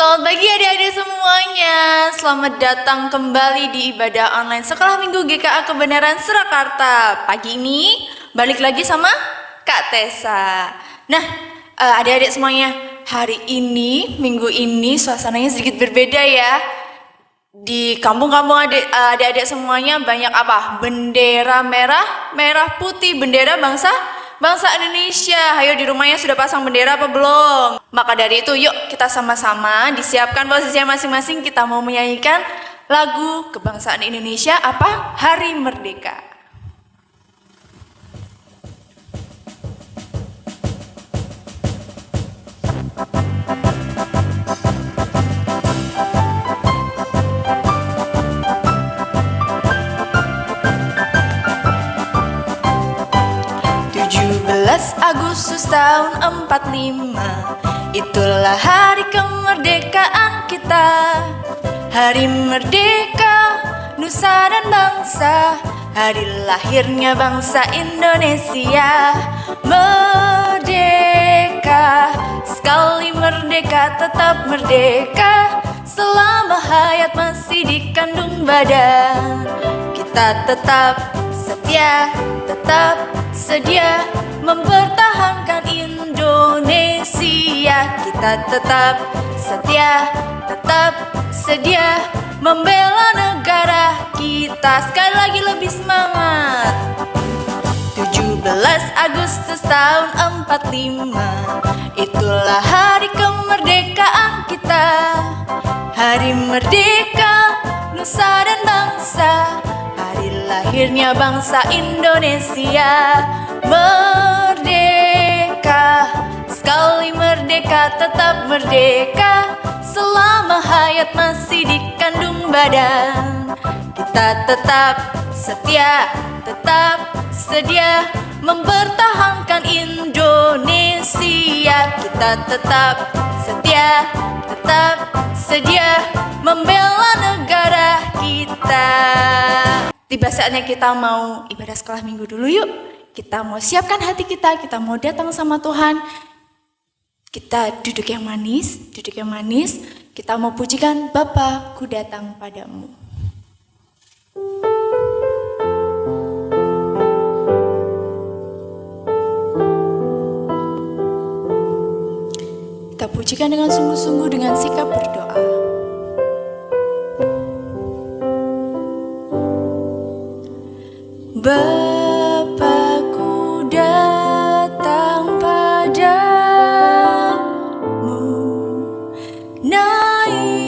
Selamat pagi adik-adik semuanya. Selamat datang kembali di ibadah online Sekolah Minggu GKA Kebenaran Surakarta. Pagi ini balik lagi sama Kak Tessa. Nah, adik-adik semuanya, hari ini, minggu ini suasananya sedikit berbeda ya. Di kampung-kampung adik-adik semuanya banyak apa? Bendera merah, merah putih, bendera bangsa Indonesia. Ayo, di rumahnya sudah pasang bendera apa belum? Maka dari itu yuk kita sama-sama disiapkan posisinya masing-masing. Kita mau menyanyikan lagu kebangsaan Indonesia apa? Hari Merdeka. 17 Agustus tahun 45, itulah hari kemerdekaan kita. Hari merdeka, nusa dan bangsa, hari lahirnya bangsa Indonesia. Merdeka, sekali merdeka tetap merdeka, selama hayat masih dikandung badan. Kita tetap setia, tetap sedia mempertahankan Indonesia. Kita tetap setia, tetap sedia membela negara kita. Sekali lagi lebih semangat. 17 Agustus tahun 45, itulah hari kemerdekaan kita. Hari merdeka, nusa dan bangsa, hari lahirnya bangsa Indonesia. Merdeka, sekali merdeka tetap merdeka, selama hayat masih dikandung badan. Kita tetap setia, tetap sedia mempertahankan Indonesia. Kita tetap setia, tetap sedia membela negara kita. Tiba saatnya kita mau ibadah sekolah minggu dulu yuk. Kita mau siapkan hati kita mau datang sama Tuhan. Kita duduk yang manis, kita mau pujikan Bapa, ku datang padamu. Kita pujikan dengan sungguh-sungguh dengan sikap berdoa. Bapa-Ku datang padamu, naikkan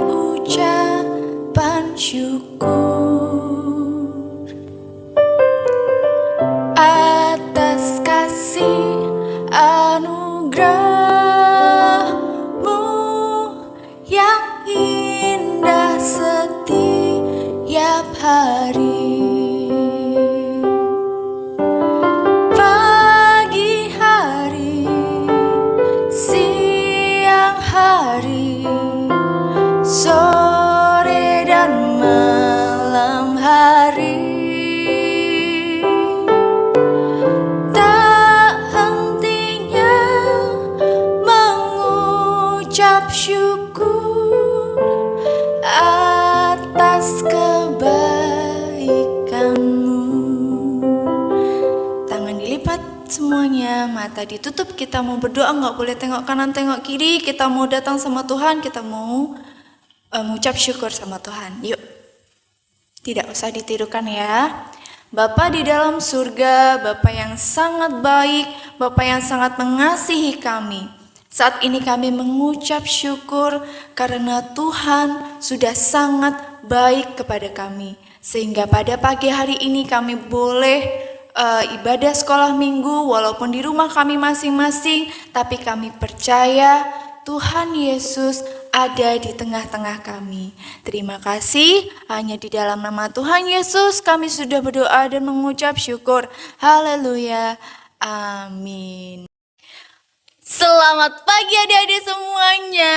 ucapan syukur atas kasih anugerah-Mu yang indah setiap hari. Sore dan malam hari, tak hentinya mengucap syukur atas kebaikan-Mu. Tangan dilipat semuanya, mata ditutup. Kita mau berdoa, nggak boleh tengok kanan tengok kiri. Kita mau datang sama Tuhan, kita mau mengucap syukur sama Tuhan. Yuk, tidak usah ditirukan ya. Bapa di dalam surga, Bapa yang sangat baik, Bapa yang sangat mengasihi kami. Saat ini kami mengucap syukur karena Tuhan sudah sangat baik kepada kami. Sehingga pada pagi hari ini kami boleh ibadah sekolah minggu walaupun di rumah kami masing-masing, tapi kami percaya Tuhan Yesus ada di tengah-tengah kami. Terima kasih, hanya di dalam nama Tuhan Yesus kami sudah berdoa dan mengucap syukur. Haleluya, amin. Selamat pagi adik-adik semuanya.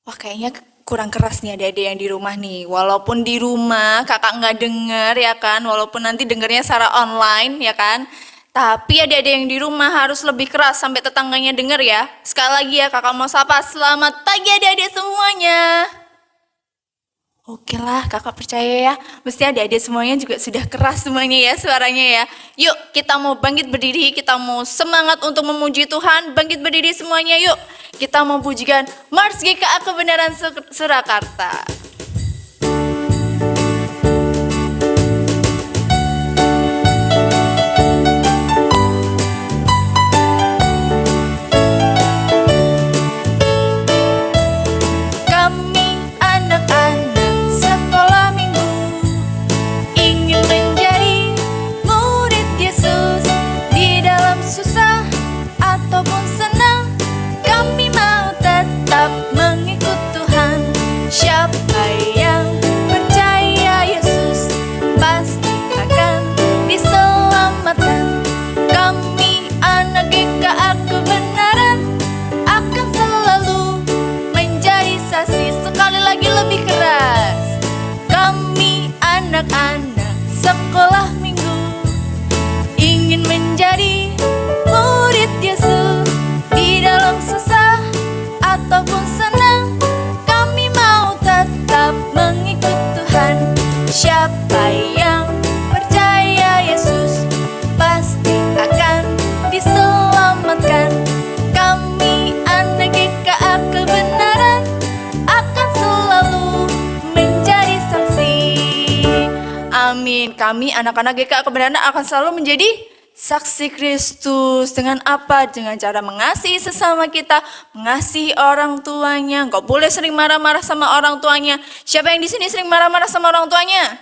Wah, kayaknya kurang keras nih adik-adik yang di rumah nih. Walaupun di rumah kakak nggak denger ya kan, walaupun nanti dengernya secara online ya kan, Tapi adik-adik yang di rumah harus lebih keras sampai tetangganya dengar ya. Sekali lagi ya, kakak mau sapa, selamat pagi adik-adik semuanya. Oke lah, kakak percaya ya. Mesti adik-adik semuanya juga sudah keras semuanya ya suaranya ya. Yuk, kita mau bangkit berdiri, kita mau semangat untuk memuji Tuhan. Bangkit berdiri semuanya yuk. Kita mau pujikan Mars GKA Kebenaran Surakarta. Anak-anak sekolah minggu ingin menjadi murid Yesus. Di dalam susah ataupun senang, kami mau tetap mengikut Tuhan. Siapa yang percaya Yesus pasti akan diselamatkan. Kami anak GKA Kebenaran akan selalu menjadi saksi. Amin. Kami anak-anak GKA Kebenaran akan selalu menjadi saksi Kristus. Dengan apa? Dengan cara mengasihi sesama kita, mengasihi orang tuanya. Enggak boleh sering marah-marah sama orang tuanya. Siapa yang di sini sering marah-marah sama orang tuanya?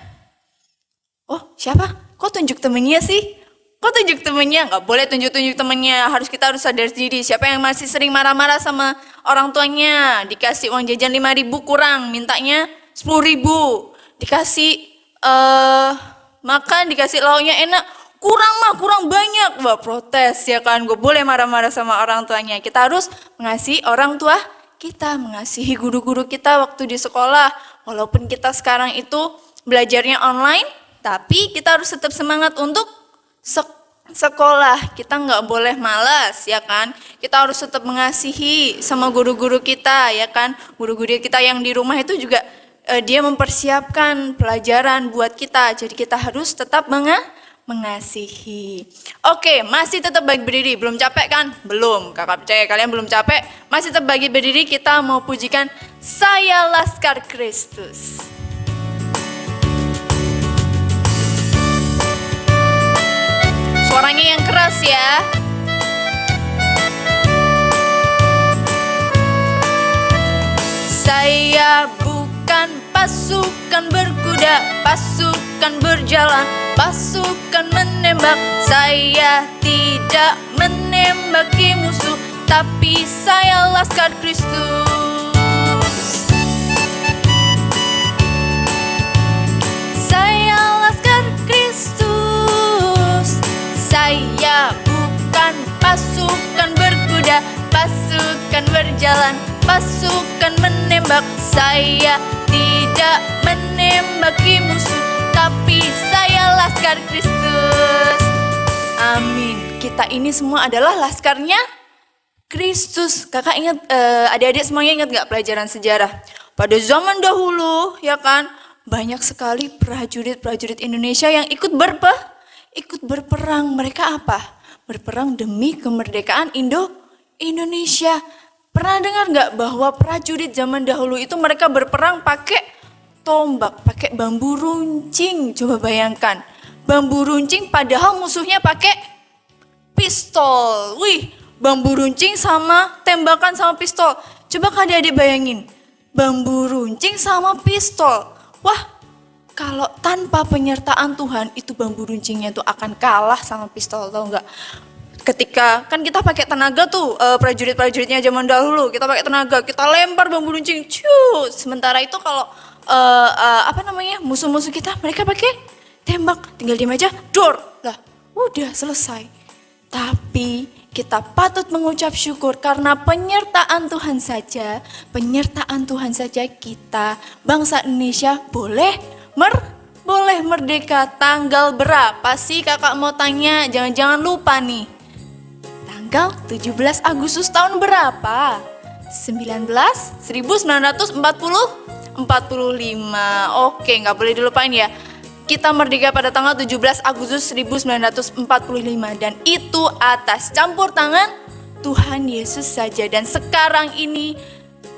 Oh, siapa? Kok tunjuk temennya sih? Kok tunjuk temennya? Enggak boleh tunjuk-tunjuk temennya. Kita harus sadar diri. Siapa yang masih sering marah-marah sama orang tuanya? Dikasih uang jajan 5.000 kurang, mintanya 10.000. Dikasih makan, dikasih lauknya enak, kurang banyak, wah protes ya kan. Gue boleh marah-marah sama orang tuanya. Kita harus mengasihi orang tua kita, mengasihi guru-guru kita waktu di sekolah. Walaupun kita sekarang itu belajarnya online, tapi kita harus tetap semangat untuk sekolah. Kita nggak boleh malas ya kan. Kita harus tetap mengasihi sama guru-guru kita ya kan. Guru-guru kita yang di rumah itu juga dia mempersiapkan pelajaran buat kita, jadi kita harus tetap mengasihi. Oke, masih tetap bangkit berdiri, belum capek kan? Belum, kakak percaya kalian belum capek. Masih tetap bangkit berdiri, kita mau pujikan Saya Laskar Kristus. Suaranya yang keras ya. Saya bukan pasukan berkuda, pasukan berjalan, pasukan menembak. Saya tidak menembaki musuh, tapi saya Laskar Kristus. Saya Laskar Kristus. Saya bukan pasukan berkuda, pasukan berjalan, pasukan menembak. Saya tidak menembaki musuh, tapi saya Laskar Kristus. Amin. Kita ini semua adalah laskarnya Kristus. Kakak ingat, adik-adik semuanya ingat gak pelajaran sejarah? Pada zaman dahulu ya kan, banyak sekali prajurit-prajurit Indonesia yang ikut berperang. Mereka apa? Berperang demi kemerdekaan Indonesia. Pernah dengar nggak bahwa prajurit zaman dahulu itu mereka berperang pakai tombak, pakai bambu runcing? Coba bayangkan, bambu runcing padahal musuhnya pakai pistol. Wih, bambu runcing sama tembakan sama pistol. Coba adik-adik bayangin, bambu runcing sama pistol. Wah, kalau tanpa penyertaan Tuhan, itu bambu runcingnya tuh akan kalah sama pistol, tau nggak? Ketika kan kita pakai tenaga tuh, prajurit-prajuritnya zaman dahulu, kita pakai tenaga, kita lempar bambu runcing, sementara itu kalau musuh-musuh kita, mereka pakai tembak, tinggal diam aja, dor lah, udah selesai. Tapi kita patut mengucap syukur karena penyertaan Tuhan saja kita bangsa Indonesia boleh boleh merdeka tanggal berapa sih kakak mau tanya? Jangan-jangan lupa nih. Tanggal 17 Agustus tahun berapa? 19? 1945. Oke, nggak boleh dilupain ya. Kita merdeka pada tanggal 17 Agustus 1945 dan itu atas campur tangan Tuhan Yesus saja. Dan sekarang ini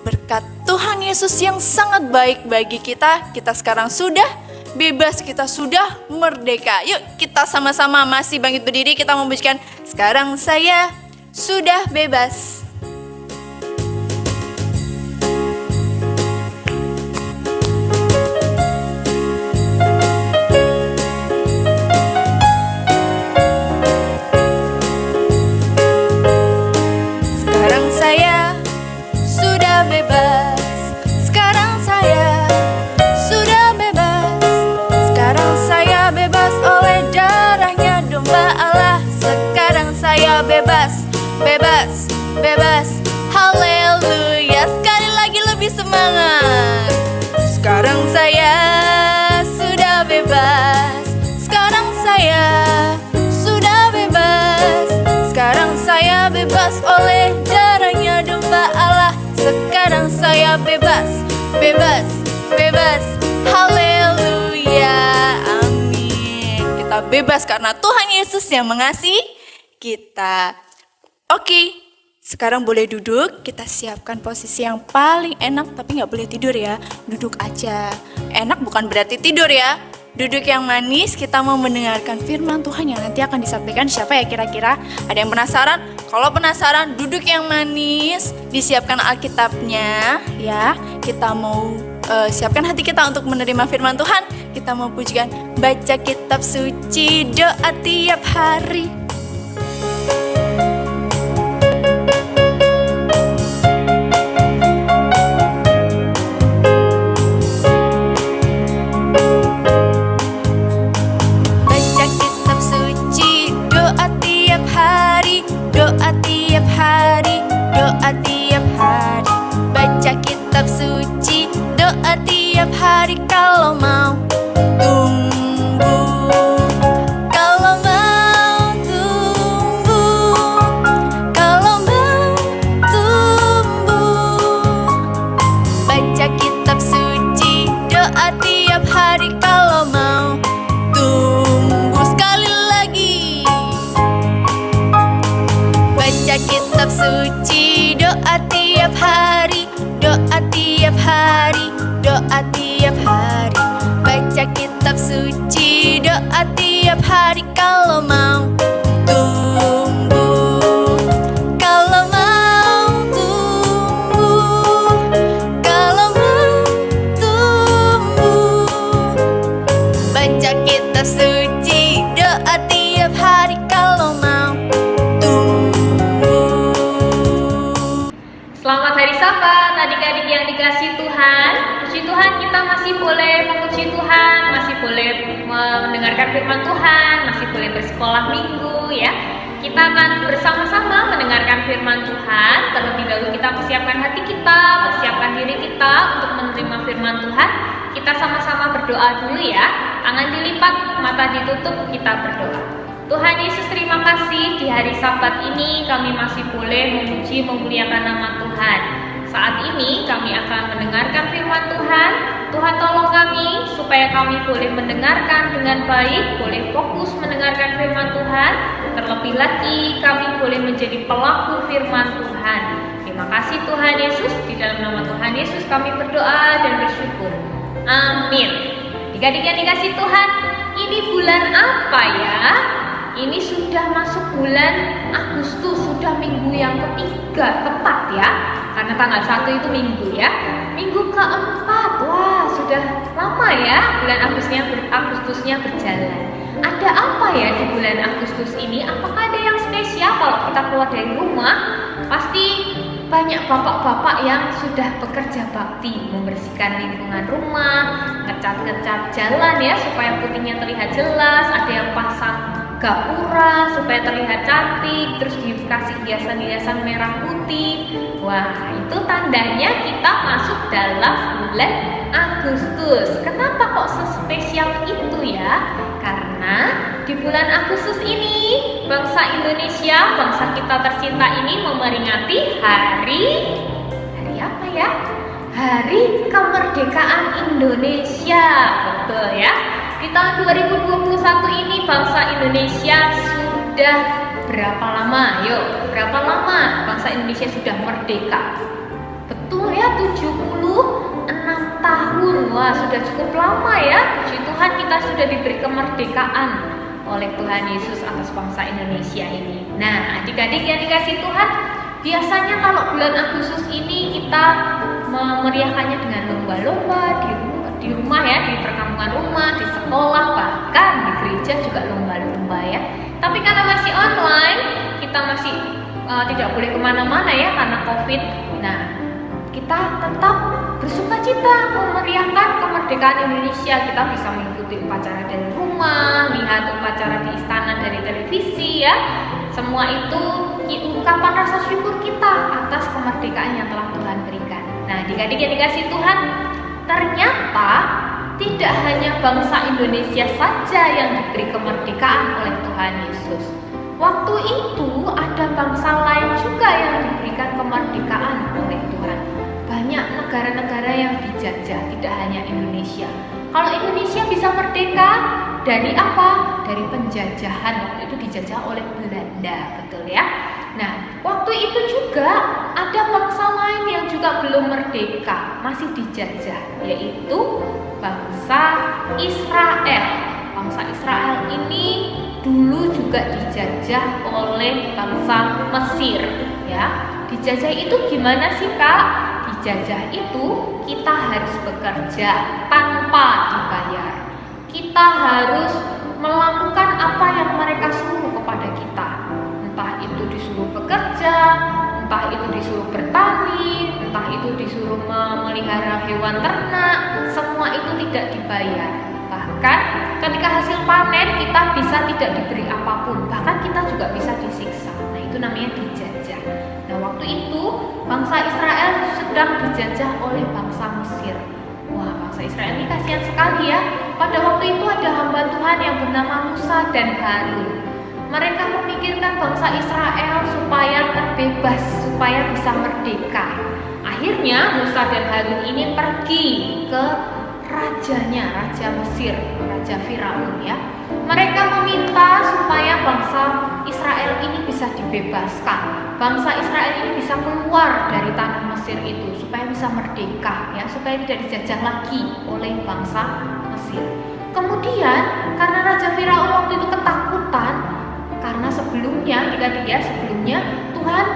berkat Tuhan Yesus yang sangat baik bagi kita sekarang sudah bebas, kita sudah merdeka. Yuk kita sama-sama masih bangkit berdiri, kita memujikan sekarang saya sudah bebas. Bebas, haleluya. Sekali lagi lebih semangat. Sekarang saya sudah bebas. Sekarang saya sudah bebas. Sekarang saya bebas oleh darahnya domba Allah. Sekarang saya bebas, haleluya, amin. Kita bebas karena Tuhan Yesus yang mengasihi kita. Oke, sekarang boleh duduk. Kita siapkan posisi yang paling enak, tapi nggak boleh tidur ya. Duduk aja. Enak bukan berarti tidur ya. Duduk yang manis, kita mau mendengarkan firman Tuhan yang nanti akan disampaikan siapa ya kira-kira? Ada yang penasaran? Kalau penasaran, duduk yang manis, disiapkan Alkitabnya ya. Kita mau siapkan hati kita untuk menerima firman Tuhan. Kita mau pujikan, baca kitab suci, doa tiap hari. Baca kitab suci, doa tiap hari. Kalau mau tumbuh, kalau mau tumbuh, kalau mau tumbuh. Baca kitab suci, doa tiap hari. Kalau mau tumbuh. Sekali lagi. Baca kitab suci, doa tiap hari, doa tiap hari, doa tiap hari. Baca kitab suci, doa tiap hari. Kalau mau tumbuh, kalau mau tumbuh, kalau mau tumbuh. Baca kitab suci, doa tiap hari. Kalau mau tumbuh. Selamat hari Sabat adik-adik yang dikasihi Tuhan. Puji Tuhan, kita masih boleh memuji Tuhan, masih boleh mendengarkan firman Tuhan, masih boleh bersekolah minggu ya. Kita akan bersama-sama mendengarkan firman Tuhan. Terlebih dahulu kita persiapkan hati kita, persiapkan diri kita untuk menerima firman Tuhan. Kita sama-sama berdoa dulu ya. Tangan dilipat, mata ditutup, kita berdoa. Tuhan Yesus, terima kasih di hari Sabat ini kami masih boleh memuji memuliakan nama Tuhan. Saat ini kami akan mendengarkan firman Tuhan. Tuhan tolong kami supaya kami boleh mendengarkan dengan baik, boleh fokus mendengarkan firman Tuhan. Terlebih lagi kami boleh menjadi pelaku firman Tuhan. Terima kasih Tuhan Yesus, di dalam nama Tuhan Yesus kami berdoa dan bersyukur. Amin. Adik-adik yang dikasihi Tuhan, ini bulan apa ya? Ini sudah masuk bulan Agustus, sudah minggu yang ketiga, tepat ya. Karena tanggal 1 itu minggu ya. Minggu keempat, wah sudah lama ya bulan Agustusnya berjalan. Ada apa ya di bulan Agustus ini? Apakah ada yang spesial kalau kita keluar dari rumah? Pasti banyak bapak-bapak yang sudah bekerja bakti, membersihkan lingkungan rumah, ngecat-ngecat jalan ya supaya putihnya terlihat jelas. Ada yang pasang gapura supaya terlihat cantik, terus dikasih hiasan-hiasan merah putih. Wah, itu tandanya kita masuk dalam bulan Agustus. Kenapa kok sespesial itu ya? Karena di bulan Agustus ini bangsa Indonesia, bangsa kita tercinta ini memeringati hari apa ya? Hari Kemerdekaan Indonesia. Betul ya. Di tahun 2021 ini bangsa Indonesia sudah berapa lama? Yuk, berapa lama bangsa Indonesia sudah merdeka? Betul ya, 76 tahun. Wah, sudah cukup lama ya. Puji Tuhan kita sudah diberi kemerdekaan oleh Tuhan Yesus atas bangsa Indonesia ini. Nah, adik-adik yang dikasih Tuhan, biasanya kalau bulan Agustus ini kita memeriahkannya dengan lomba-lomba di rumah ya, di perkampungan rumah, di sekolah, bahkan di gereja juga lomba-lomba ya. Tapi karena masih online, kita masih tidak boleh kemana-mana ya karena COVID. Nah, kita tetap bersukacita memeriahkan kemerdekaan Indonesia. Kita bisa mengikuti upacara dari rumah, lihat upacara di istana dari televisi ya. Semua itu ungkapan rasa syukur kita atas kemerdekaan yang telah Tuhan berikan. Nah, adik-adik yang dikasih Tuhan, ternyata tidak hanya bangsa Indonesia saja yang diberi kemerdekaan oleh Tuhan Yesus. Waktu itu ada bangsa lain juga yang diberikan kemerdekaan oleh Tuhan. Banyak negara-negara yang dijajah, tidak hanya Indonesia. Kalau Indonesia bisa merdeka dari apa? Dari penjajahan. Waktu itu dijajah oleh Belanda, betul ya? Nah, waktu itu juga ada bangsa lain yang juga belum merdeka, masih dijajah, yaitu bangsa Israel. Bangsa Israel ini dulu juga dijajah oleh bangsa Mesir, ya. Dijajah itu gimana sih, Kak? Dijajah itu kita harus bekerja tanpa dibayar. Kita harus melakukan apa yang mereka suruh kepada kita. Entah itu disuruh bekerja, entah itu disuruh bertani, entah itu disuruh memelihara hewan ternak, semua itu tidak dibayar. Bahkan ketika hasil panen kita bisa tidak diberi apapun, bahkan kita juga bisa disiksa. Nah, itu namanya dijajah. Nah, waktu itu bangsa Israel sedang dijajah oleh bangsa Mesir. Wah, bangsa Israel ini kasihan sekali ya. Pada waktu itu ada hamba Tuhan yang bernama Musa dan Harun. Mereka memikirkan bangsa Israel supaya terbebas, supaya bisa merdeka. Akhirnya Musa dan Harun ini pergi ke rajanya, Raja Mesir, Raja Firaun ya. Mereka meminta supaya bangsa Israel ini bisa dibebaskan. Bangsa Israel ini bisa keluar dari tanah Mesir itu supaya bisa merdeka ya, supaya tidak dijajah lagi oleh bangsa Mesir. Kemudian karena Raja Firaun waktu itu ketakutan, karena sebelumnya Tuhan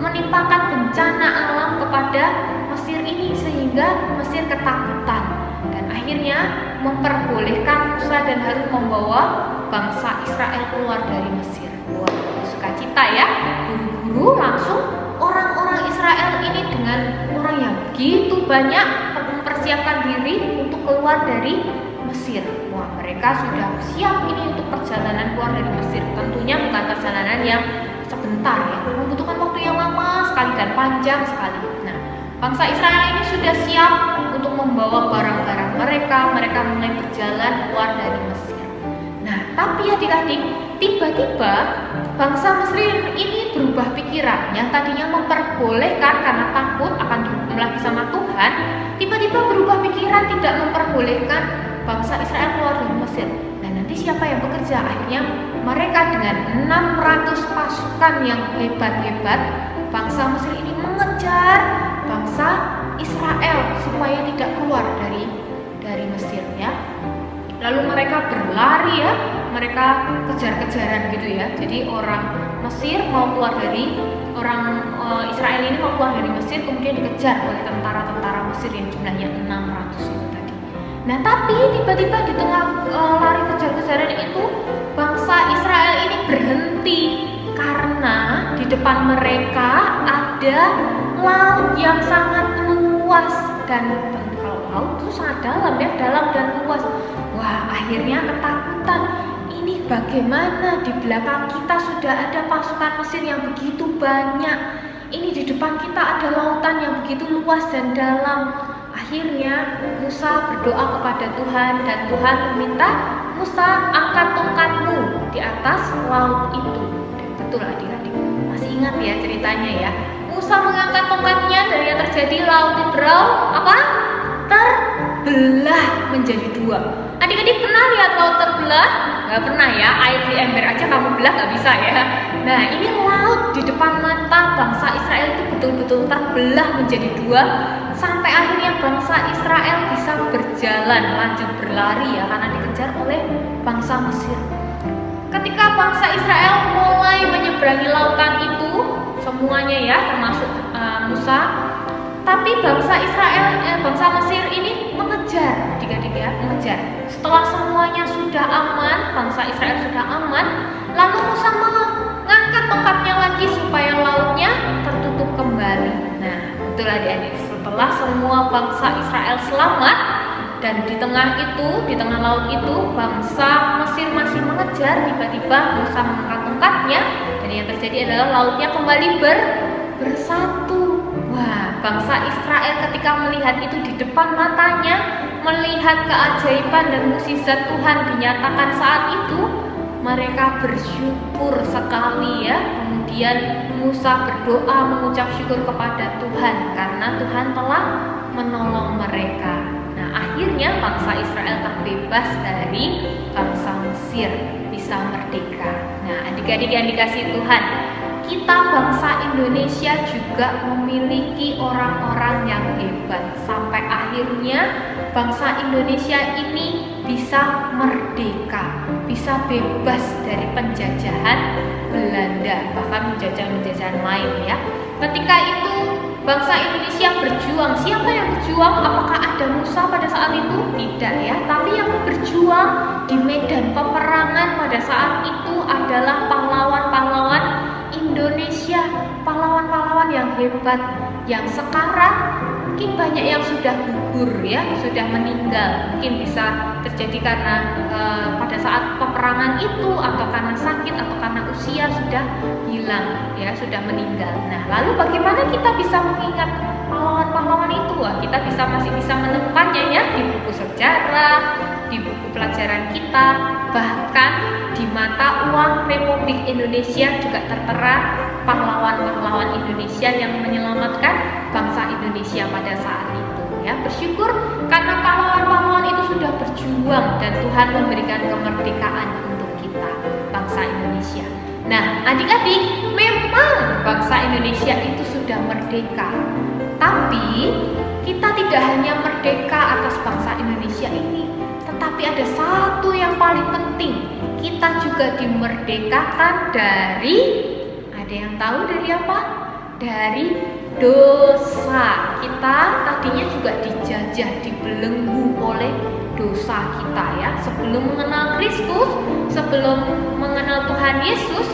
menimpakan bencana alam kepada Mesir ini sehingga Mesir ketakutan dan akhirnya memperbolehkan Musa dan Harun membawa bangsa Israel keluar dari Mesir. Wah, sukacita ya. Buru-buru langsung orang-orang Israel ini dengan orang yang begitu banyak mempersiapkan diri untuk keluar dari Mesir. Wah, mereka sudah siap ini untuk perjalanan keluar dari Mesir. Tentunya bukan perjalanan yang sebentar ya, membutuhkan waktu yang lama sekali dan panjang sekali. Nah, bangsa Israel ini sudah siap untuk membawa barang-barang mereka. Mereka mulai berjalan keluar dari Mesir. Nah, tapi adik-adik, tiba-tiba bangsa Mesir ini berubah pikiran. Yang tadinya memperbolehkan karena takut akan dihukum lagi sama Tuhan, tiba-tiba berubah pikiran tidak memperbolehkan bangsa Israel keluar dari Mesir. Nah, nanti siapa yang bekerja? Akhirnya mereka dengan 600 pasukan yang hebat-hebat, bangsa Mesir ini mengejar bangsa Israel supaya tidak keluar dari Mesir ya. Lalu mereka berlari ya, mereka kejar-kejaran gitu ya. Jadi orang Mesir mau keluar dari Israel ini mau keluar dari Mesir, kemudian dikejar oleh tentara-tentara Mesir yang jumlahnya 600 itu tadi. Nah, tapi tiba-tiba di tengah lari kejar-kejaran itu bangsa Israel ini berhenti karena di depan mereka ada laut yang sangat luas dan kalau laut itu sangat dalam ya, dalam dan luas. Wah, akhirnya ketakutan. ini bagaimana di belakang kita sudah ada pasukan Mesir yang begitu banyak. Ini di depan kita ada lautan yang begitu luas dan dalam. Akhirnya Musa berdoa kepada Tuhan dan Tuhan meminta, Musa, angkat tongkatmu di atas laut itu. Dan betul adik-adik, masih ingat ya ceritanya ya. Musa mengangkat tongkatnya dan yang terjadi laut Ibrau apa? Terbelah menjadi dua. Adik-adik pernah lihat laut terbelah? Gak pernah ya, air di ember aja kamu belah gak bisa ya. Nah ini laut di depan mata bangsa Israel itu betul-betul terbelah menjadi dua, sampai akhirnya bangsa Israel bisa berjalan lanjut berlari ya, karena dikejar oleh bangsa Mesir. Ketika bangsa Israel mulai menyeberangi lautan itu, semuanya ya termasuk Musa, tapi bangsa Mesir ini mengejar, adik-adik ya, mengejar. Setelah semuanya sudah aman, bangsa Israel sudah aman, lalu Musa mengangkat tongkatnya lagi supaya lautnya tertutup kembali. Nah, betul adik-adik, setelah semua bangsa Israel selamat dan di tengah laut itu bangsa Mesir masih mengejar, tiba-tiba Musa mengangkat tongkatnya dan yang terjadi adalah lautnya kembali bersatu. Wah, bangsa Israel ketika melihat itu di depan matanya, melihat keajaiban dan mukjizat Tuhan dinyatakan saat itu, mereka bersyukur sekali ya. Kemudian Musa berdoa mengucap syukur kepada Tuhan karena Tuhan telah menolong mereka. Nah, akhirnya bangsa Israel terbebas dari bangsa Mesir, bisa merdeka. Nah, adik-adik yang dikasihi Tuhan, kita bangsa Indonesia juga memiliki orang-orang yang hebat. Sampai akhirnya bangsa Indonesia ini bisa merdeka, bisa bebas dari penjajahan Belanda, bahkan penjajahan-penjajahan lain ya. Ketika itu bangsa Indonesia berjuang. Siapa yang berjuang? Apakah ada Musa pada saat itu? Tidak ya. Tapi yang berjuang di medan peperangan pada saat itu adalah pahlawan-pahlawan Indonesia, pahlawan-pahlawan yang hebat, yang sekarang mungkin banyak yang sudah gugur ya, sudah meninggal. Mungkin bisa terjadi karena pada saat peperangan itu, atau karena sakit, atau karena usia sudah hilang ya, sudah meninggal. Nah, lalu bagaimana kita bisa mengingat pahlawan-pahlawan itu? Kita masih bisa menemukannya ya di buku sejarah, di buku pelajaran kita, bahkan di mata uang Republik Indonesia juga tertera pahlawan-pahlawan Indonesia yang menyelamatkan bangsa Indonesia pada saat itu ya. Bersyukur karena pahlawan-pahlawan itu sudah berjuang dan Tuhan memberikan kemerdekaan untuk kita bangsa Indonesia. Nah, adik-adik, memang bangsa Indonesia itu sudah merdeka. Tapi kita tidak hanya merdeka atas bangsa Indonesia ini, tetapi ada satu yang paling penting. Kita juga dimerdekakan dari, ada yang tahu dari apa? Dari dosa. Kita tadinya juga dijajah, dibelenggu oleh dosa kita ya. Sebelum mengenal Kristus, sebelum mengenal Tuhan Yesus,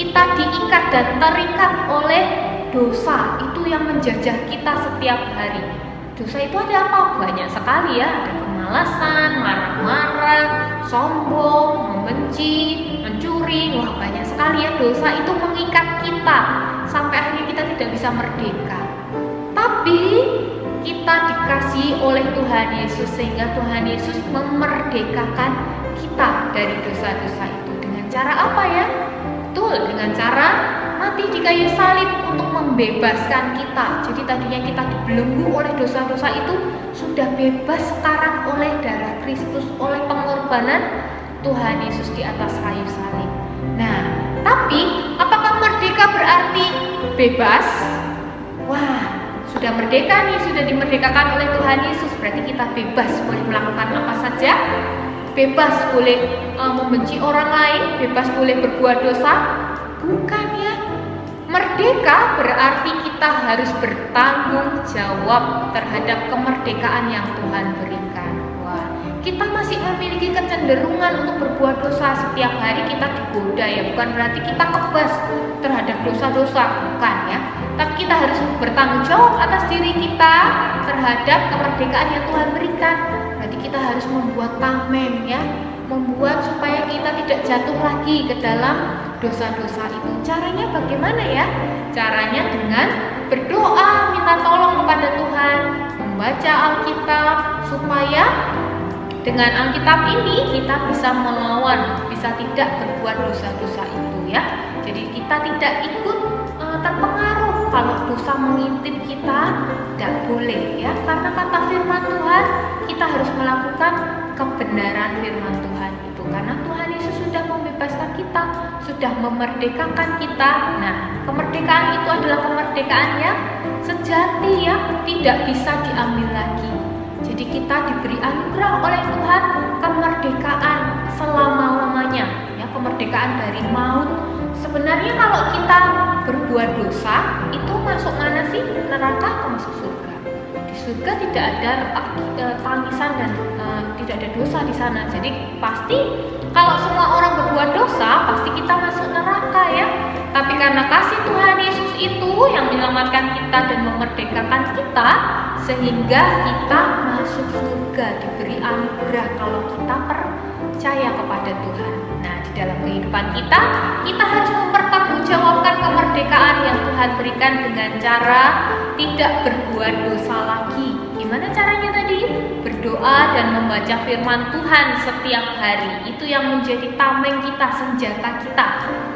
kita diikat dan terikat oleh dosa. Itu yang menjajah kita setiap hari. Dosa itu ada apa? Banyak sekali ya. Ada kemalasan, marah-marah, sombong, membenci, mencuri. Wah, banyak sekali ya. Dosa itu mengikat kita sampai akhirnya kita tidak bisa merdeka. Tapi kita dikasihi oleh Tuhan Yesus sehingga Tuhan Yesus memerdekakan kita dari dosa-dosa itu. Dengan cara apa ya? Betul, dengan cara mati di kayu salib untuk membebaskan kita. Jadi tadinya kita dibelenggu oleh dosa-dosa itu, sudah bebas sekarang oleh darah Kristus, oleh pengorbanan Tuhan Yesus di atas kayu salib. Nah, tapi apakah merdeka berarti bebas? Wah, sudah merdeka nih, sudah dimerdekakan oleh Tuhan Yesus, berarti kita bebas, boleh melakukan apa saja, bebas boleh membenci orang lain, bebas boleh berbuat dosa. Bukan ya. Merdeka berarti kita harus bertanggung jawab terhadap kemerdekaan yang Tuhan berikan. Wah, kita masih memiliki kecenderungan untuk berbuat dosa. Setiap hari kita digoda ya, bukan berarti kita kebas terhadap dosa-dosa, bukan ya. Tapi kita harus bertanggung jawab atas diri kita terhadap kemerdekaan yang Tuhan berikan. Berarti kita harus membuat tameng ya, membuat supaya kita tidak jatuh lagi ke dalam dosa-dosa itu. Caranya bagaimana ya? Caranya dengan berdoa, minta tolong kepada Tuhan, membaca Alkitab, supaya dengan Alkitab ini kita bisa melawan, bisa tidak berbuat dosa-dosa itu ya. Jadi kita tidak ikut terpengaruh kalau dosa mengintip kita, tidak boleh ya. Karena kata firman Tuhan, kita harus melakukan kebenaran firman Tuhan itu. Karena Tuhan Yesus sudah membebaskan kita, sudah memerdekakan kita. Nah, kemerdekaan itu adalah kemerdekaan yang sejati ya, tidak bisa diambil lagi. Jadi kita diberi anugerah oleh Tuhan kemerdekaan selama-lamanya ya, kemerdekaan dari maut. Sebenarnya kalau kita berbuat dosa itu masuk mana sih? Neraka atau masuk surga? Di surga tidak ada tangisan dan tidak ada dosa di sana. Jadi pasti kalau semua orang berbuat dosa pasti kita masuk neraka ya. Tapi karena kasih Tuhan Yesus itu yang menyelamatkan kita dan memerdekakan kita, sehingga kita masuk surga, diberi anugerah kalau kita percaya kepada Tuhan. Nah, di dalam kehidupan kita harus mempertanggungjawabkan kemerdekaan yang Tuhan berikan dengan cara tidak berbuat dosa lagi. Gimana caranya tadi? Berdoa dan membaca firman Tuhan setiap hari. Itu yang menjadi tameng kita, senjata kita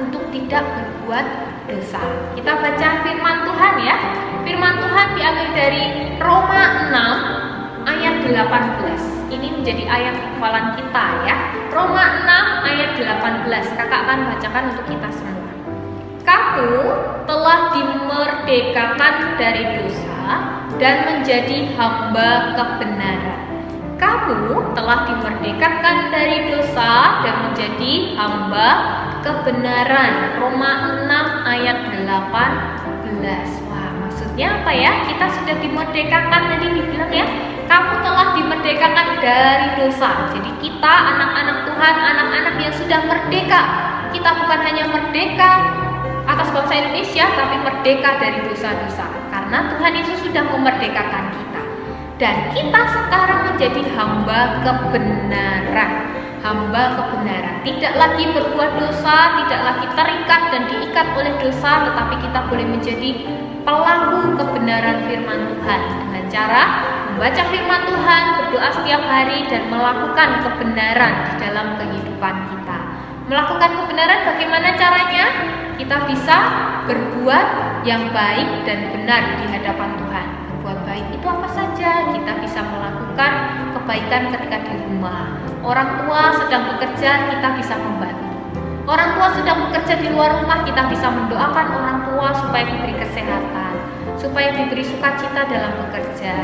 untuk tidak berbuat dosa. Kita baca firman Tuhan ya. Firman Tuhan diambil dari Roma 6 ayat 18. Ini menjadi ayat hafalan kita ya. Roma 6 ayat 18. Kakak akan bacakan untuk kita semua. Kamu telah dimerdekakan dari dosa dan menjadi hamba kebenaran. Kamu telah dimerdekakan dari dosa dan menjadi hamba kebenaran. Roma 6 ayat 18. Wah, maksudnya apa ya? Kita sudah dimerdekakan, tadi dibilang ya, kamu telah dimerdekakan dari dosa. Jadi kita anak-anak Tuhan, anak-anak yang sudah merdeka. Kita bukan hanya merdeka atas bangsa Indonesia, tapi merdeka dari dosa-dosa. Karena Tuhan Yesus sudah memerdekakan kita. Dan kita sekarang menjadi hamba kebenaran. Hamba kebenaran. Tidak lagi berbuat dosa, tidak lagi terikat dan diikat oleh dosa, tetapi kita boleh menjadi pelaku kebenaran firman Tuhan dengan cara membaca firman Tuhan, berdoa setiap hari dan melakukan kebenaran di dalam kehidupan kita. Melakukan kebenaran bagaimana caranya? Kita bisa berbuat yang baik dan benar di hadapan Tuhan. Berbuat baik itu apa saja? Kita bisa melakukan kebaikan ketika di rumah. Orang tua sedang bekerja, kita bisa membantu. Orang tua sedang bekerja di luar rumah, kita bisa mendoakan orang tua supaya diberi kesehatan, supaya diberi sukacita dalam bekerja.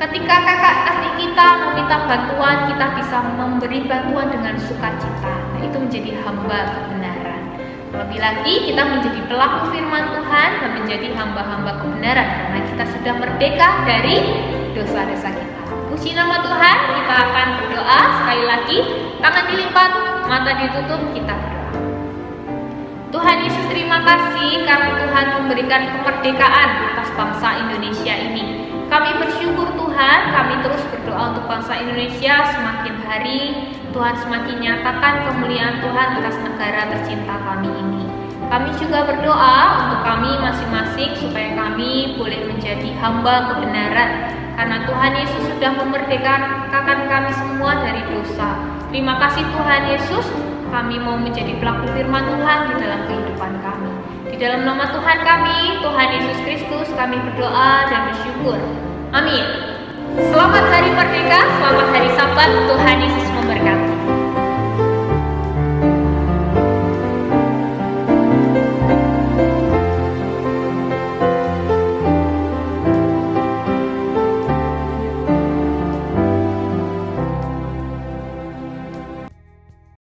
Ketika kakak adik kita meminta bantuan, kita bisa memberi bantuan dengan sukacita. Nah, itu menjadi hamba kebenaran. Lebih lagi, kita menjadi pelaku firman Tuhan dan menjadi hamba-hamba kebenaran karena kita sudah merdeka dari dosa-dosa kita. Puji nama Tuhan, kita akan berdoa sekali lagi. Tangan dilipat, mata ditutup, kita berdoa. Tuhan Yesus, terima kasih karena Tuhan memberikan kemerdekaan atas bangsa Indonesia ini. Kami bersyukur Tuhan, kami terus berdoa untuk bangsa Indonesia. Semakin hari Tuhan semakin nyatakan kemuliaan Tuhan atas negara tercinta kami ini. Kami juga berdoa untuk kami masing-masing supaya kami boleh menjadi hamba kebenaran. Karena Tuhan Yesus sudah memerdekakan kami semua dari dosa. Terima kasih Tuhan Yesus, kami mau menjadi pelaku firman Tuhan di dalam kehidupan kami. Di dalam nama Tuhan kami, Tuhan Yesus Kristus, kami berdoa dan bersyukur. Amin. Selamat Hari Merdeka, selamat Hari Sabat, Tuhan Yesus